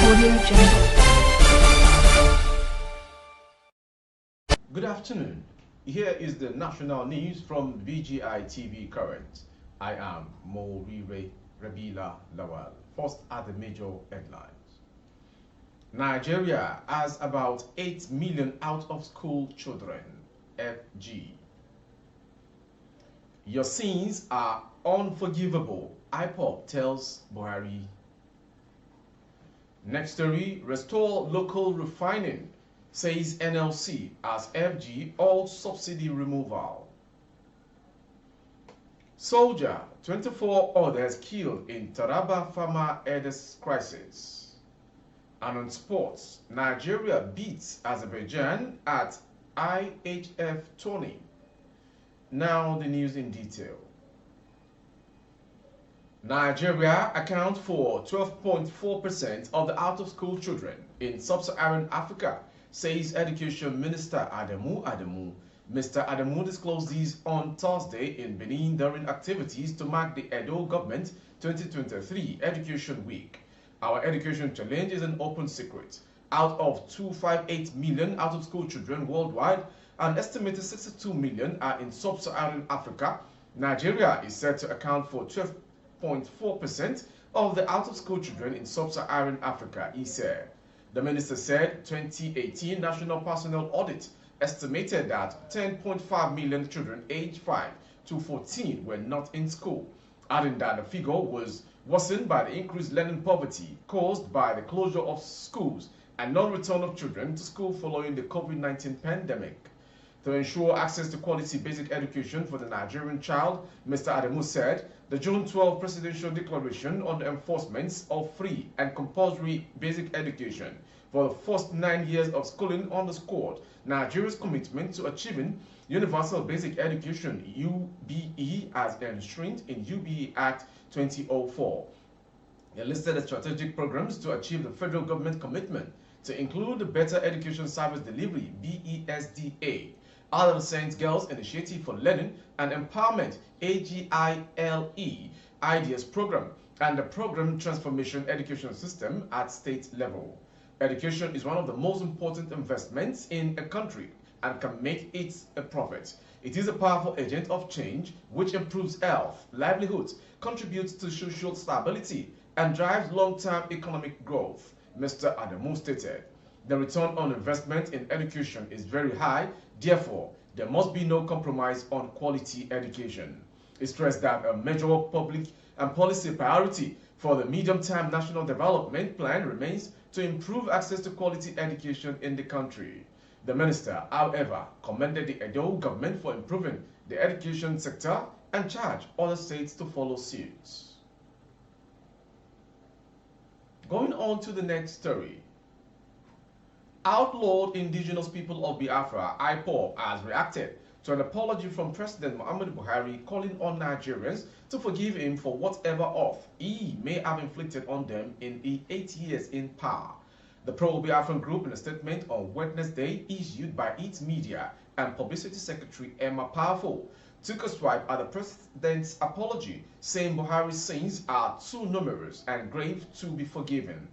Good afternoon. Here is the national news from VGI TV Current. I am Morire Rabila Lawal. First are the major headlines. Nigeria has about 8 million out-of-school children. FG. Your sins are unforgivable, IPOB tells Buhari. Next story, restore local refining, says NLC as FG all subsidy removal. Soldier, 24 others killed in Taraba farmer herders crisis. And on sports, Nigeria beats Azerbaijan at IHF tourney. Now the news in detail. Nigeria accounts for 12.4% of the out-of-school children in sub-Saharan Africa, says Education Minister Adamu Adamu. Mr. Adamu disclosed these on Thursday in Benin during activities to mark the Edo Government 2023 Education Week. Our education challenge is an open secret. Out of 258 million out-of-school children worldwide, an estimated 62 million are in sub-Saharan Africa. Nigeria is said to account for 12.4% of the out-of-school children in sub-Saharan Africa, he said. The minister said 2018 National Personnel Audit estimated that 10.5 million children aged 5 to 14 were not in school, adding that the figure was worsened by the increased learning poverty caused by the closure of schools and non-return of children to school following the COVID-19 pandemic. To ensure access to quality basic education for the Nigerian child, Mr. Adamu said the June 12 Presidential Declaration on the Enforcement of Free and Compulsory Basic Education for the first 9 years of schooling underscored Nigeria's commitment to achieving Universal Basic Education UBE as enshrined in UBE Act 2004. It listed the strategic programs to achieve the federal government commitment to include the Better Education Service Delivery BESDA, Adolescent Girls Initiative for Learning and Empowerment AGILE IDEAS program, and the Program Transformation Education System at state level. Education is one of the most important investments in a country and can make it a profit. It is a powerful agent of change which improves health, livelihoods, contributes to social stability, and drives long-term economic growth, Mr. Adamu stated. The return on investment in education is very high, therefore, there must be no compromise on quality education. He stressed that a major public and policy priority for the medium-term national development plan remains to improve access to quality education in the country. The minister, however, commended the Edo government for improving the education sector and charged other states to follow suit. Going on to the next story. Outlawed indigenous people of Biafra, IPOB, has reacted to an apology from President Muhammadu Buhari calling on Nigerians to forgive him for whatever oath he may have inflicted on them in the 8 years in power. The pro-Biafran group, in a statement on Wednesday issued by its media and publicity secretary Emma Powerful, took a swipe at the president's apology, saying Buhari's sins are too numerous and grave to be forgiven.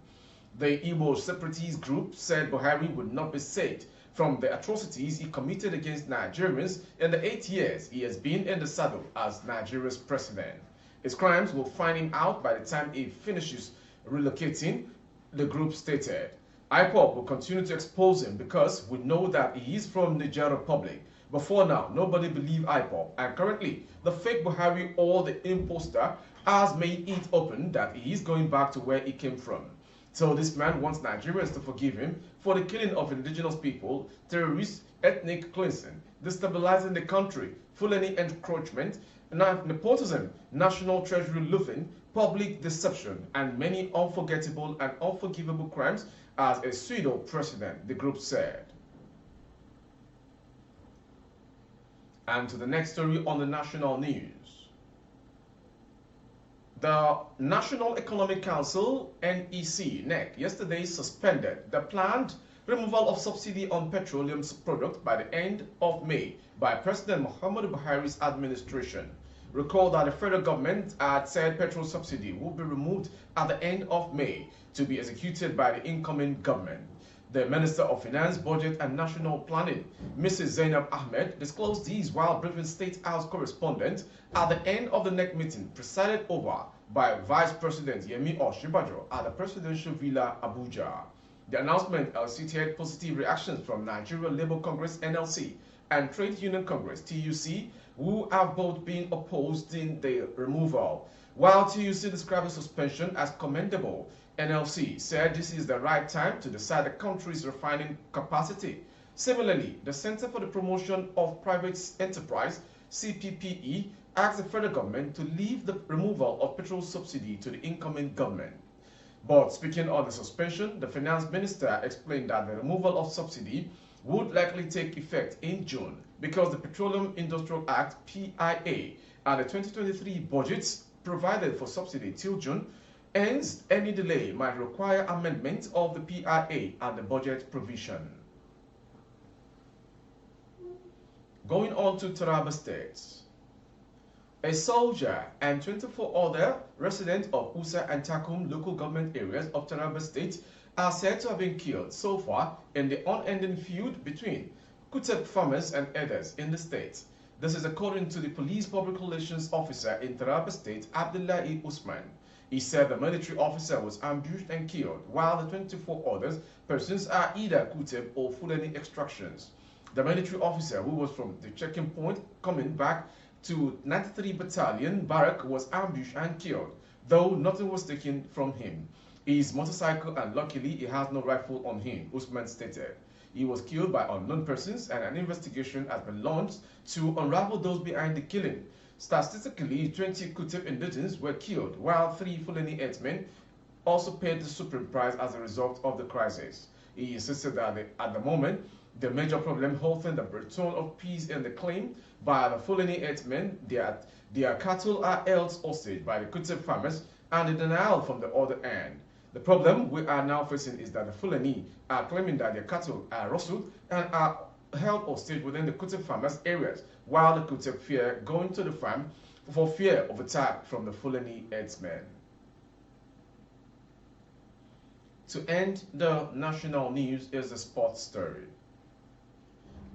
The Igbo separatist group said Buhari would not be saved from the atrocities he committed against Nigerians in the 8 years he has been in the saddle as Nigeria's president. His crimes will find him out by the time he finishes relocating, the group stated. IPOB will continue to expose him because we know that he is from Niger Republic. Before now, nobody believed IPOB, and currently, the fake Buhari or the imposter has made it open that he is going back to where he came from. So this man wants Nigerians to forgive him for the killing of indigenous people, terrorists, ethnic cleansing, destabilizing the country, Fulani encroachment, nepotism, national treasury looting, public deception, and many unforgettable and unforgivable crimes as a pseudo-president, the group said. And to the next story on the national news. The National Economic Council, NEC, yesterday suspended the planned removal of subsidy on petroleum products by the end of May by President Muhammadu Buhari's administration. Recall that the federal government had said petrol subsidy would be removed at the end of May to be executed by the incoming government. The Minister of Finance, Budget and National Planning, Mrs. Zainab Ahmed, disclosed these while briefing State House correspondents at the end of the NEC meeting presided over by Vice President Yemi Osinbajo at the Presidential Villa, Abuja. The announcement elicited positive reactions from Nigeria Labour Congress (NLC) and Trade Union Congress (TUC), who have both been opposed in the removal. While TUC described the suspension as commendable, NLC said this is the right time to decide the country's refining capacity. Similarly, the Center for the Promotion of Private Enterprise (CPPE) asked the federal government to leave the removal of petrol subsidy to the incoming government. But speaking on the suspension, the finance minister explained that the removal of subsidy would likely take effect in June because the Petroleum Industrial Act (PIA) and the 2023 budgets provided for subsidy till June. Hence, any delay might require amendment of the PIA and the budget provision. Going on to Taraba State. A soldier and 24 other residents of Usa and Takum local government areas of Taraba State are said to have been killed so far in the unending feud between Kuteb farmers and others in the state. This is according to the police public relations officer in Taraba State, Abdullahi Usman. He said the military officer was ambushed and killed, while the 24 other persons are either Kuteb or Fulani extractions. The military officer, who was from the checking point coming back to 93 Battalion Barrack, was ambushed and killed, though nothing was taken from him. His motorcycle, and luckily he has no rifle on him, Usman stated. He was killed by unknown persons and an investigation has been launched to unravel those behind the killing. Statistically, 20 Kuteb indigents were killed, while 3 Fulani herdsmen also paid the supreme price as a result of the crisis. He insisted that at the moment, the major problem halting the return of peace in the claim by the Fulani herdsmen that their cattle are held hostage by the Kuteb farmers and the denial from the other end. The problem we are now facing is that the Fulani are claiming that their cattle are rustled and are held hostage within the Kuteb farmers' areas, while the Kuteb fear going to the farm for fear of attack from the Fulani herdsmen. To end the national news is the sports story.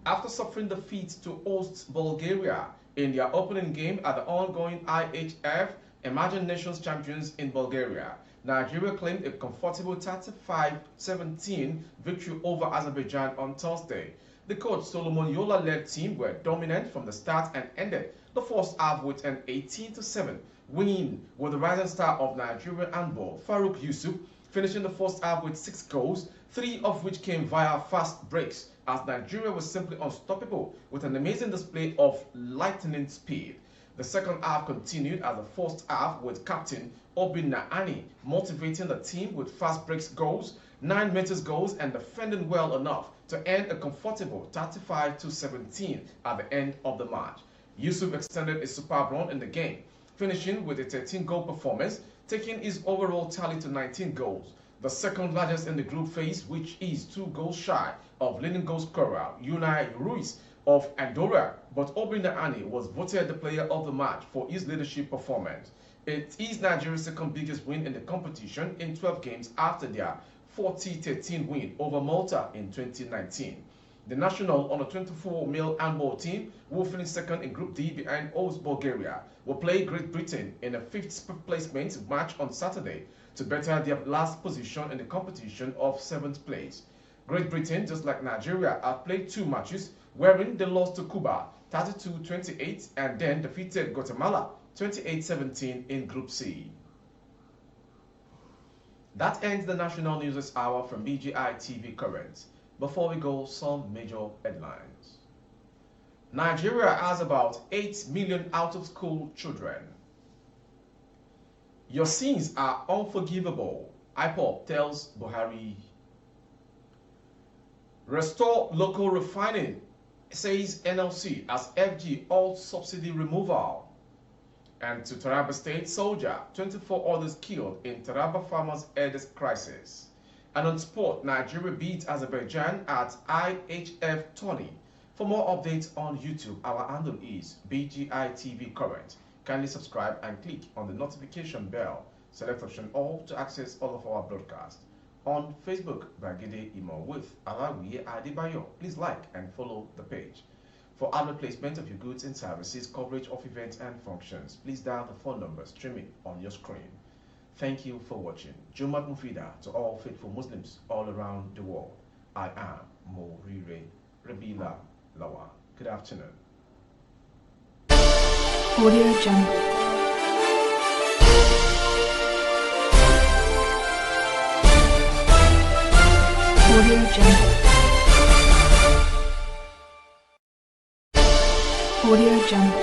After suffering defeat to host Bulgaria in their opening game at the ongoing IHF Emerging Nations Champions in Bulgaria, Nigeria claimed a comfortable 35-17 victory over Azerbaijan on Thursday. The coach Solomon Yola-led team were dominant from the start and ended the first half with an 18-7 win, with the rising star of Nigerian handball, Farouk Yusuf, finishing the first half with 6 goals, 3 of which came via fast breaks, as Nigeria was simply unstoppable with an amazing display of lightning speed. The second half continued as the first half with captain Obin Naani motivating the team with fast breaks goals, 9 meters goals and defending well enough to end a comfortable 35-17 at the end of the match. Yusuf extended a superb run in the game, finishing with a 13-goal performance, taking his overall tally to 19 goals, the second largest in the group phase, which is 2 goals shy of leading goal scorer Unai Ruiz of Andorra, but Obin Naani was voted the player of the match for his leadership performance. It is Nigeria's second biggest win in the competition in 12 games after their 40-13 win over Malta in 2019. The national under-24 male handball team, who finished second in Group D behind host Bulgaria, will play Great Britain in a 5th placement match on Saturday to better their last position in the competition of 7th place. Great Britain, just like Nigeria, have played 2 matches, wherein they lost to Cuba 32-28 and then defeated Guatemala 28-17 in Group C. That ends the National News this hour from BGI TV Current. Before we go, some major headlines. Nigeria has about 8 million out-of-school children. Your sins are unforgivable, IPOB tells Buhari. Restore local refining, says NLC as FG halts subsidy removal. And to Taraba State, soldier, 24 others killed in Taraba farmers' eldest crisis. And on sport, Nigeria beat Azerbaijan at IHF tourney. For more updates on YouTube, our handle is BGI TV Current. Kindly subscribe and click on the notification bell. Select option all to access all of our broadcasts. On Facebook, Bagide Imo with Alawi Adebayo. Please like and follow the page. For advert placement of your goods and services, coverage of events and functions, please dial the phone number streaming on your screen. Thank you for watching. Jumat Mufida to all faithful Muslims all around the world. I am Morire Rabila Lawa. Good afternoon. Audio Jungle. Audio Jungle. Audio Jungle.